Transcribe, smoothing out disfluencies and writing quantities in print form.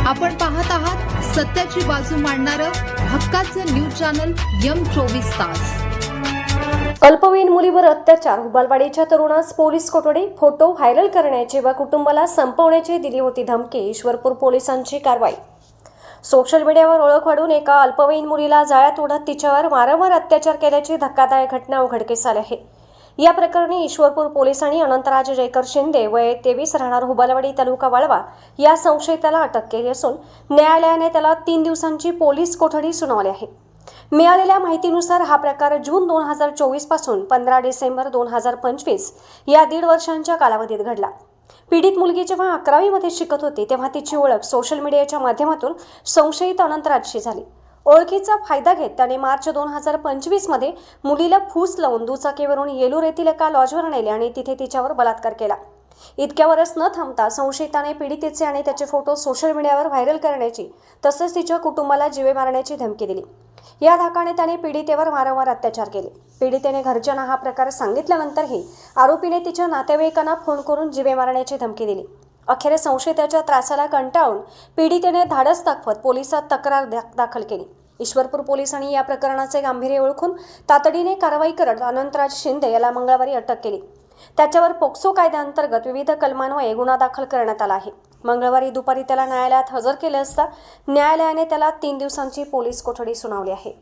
आपण पाहत आहात सत्याची बाजू मांडणारं हक्काचं न्यूज चॅनल M24 तास। अल्पवयीन मुलीवर अत्याचार, हुबालवाडीच्या तरुणास पोलीस कोठडी, फोटो व्हायरल करण्याची व कुटुंबाला संपवण्याची दिली होती धमकी। ईश्वरपूर पोलिसांची कारवाई। सोशल मीडियावर ओळख वाढून एका अल्पवयीन मुलीला जाळ्यात ओढत तिच्यावर वारंवार अत्याचार केल्याची धक्कादायक घटना उघडकीस आली आहे। या प्रकरणी ईश्वरपूर पोलिसांनी अनंतराज जयकर शिंदे वय 23 राहणार हुबालवाडी तालुका वाळवा या संशयिताला अटक केली असून न्यायालयाने त्याला 3 दिवसांची पोलीस कोठडी सुनावली आहे। मिळालेल्या माहितीनुसार हा प्रकार जून 2024 पासून 15 डिसेंबर 2025 या 1.5 वर्षांच्या कालावधीत घडला। पीडित मुलगी जेव्हा 11वी मध्ये शिकत होती तेव्हा तिची ओळख सोशल मीडियाच्या माध्यमातून संशयित अनंतराजशी झाली। ओळखीचा फायदा घेत त्याने मार्च 2025 मध्ये मुलीला फूस लावून दुचाकीवरून येलूर येथील एका लॉजवर नेले आणि तिथे तिच्यावर बलात्कार केला। इतक्यावरच न थांबता संशयिताने पीडितेचे आणि त्याचे फोटो सोशल मीडियावर व्हायरल करण्याची तसेच तिच्या कुटुंबाला जीवे मारण्याची धमकी दिली। या धाकाने त्याने पीडितेवर वारंवार अत्याचार केले। पीडितेने घरच्यांना हा प्रकार सांगितल्यानंतरही आरोपीने तिच्या नातेवाईकांना फोन करून जीवे मारण्याची धमकी दिली। अखेर संशयिताच्या त्रासाला कंटाळून पीडितेने धाडस दाखवत पोलिसात तक्रार दाखल केली। ईश्वरपूर पोलिसांनी या प्रकरणाचे गांभीर्य ओळखून तातडीने कारवाई करत अनंतराज शिंदे याला मंगळवारी अटक केली। त्याच्यावर पोक्सो कायद्याअंतर्गत विविध कलमान्वये गुन्हा दाखल करण्यात आला आहे। मंगळवारी दुपारी त्याला न्यायालयात हजर केले असता न्यायालयाने त्याला 3 दिवसांची पोलीस कोठडी सुनावली आहे।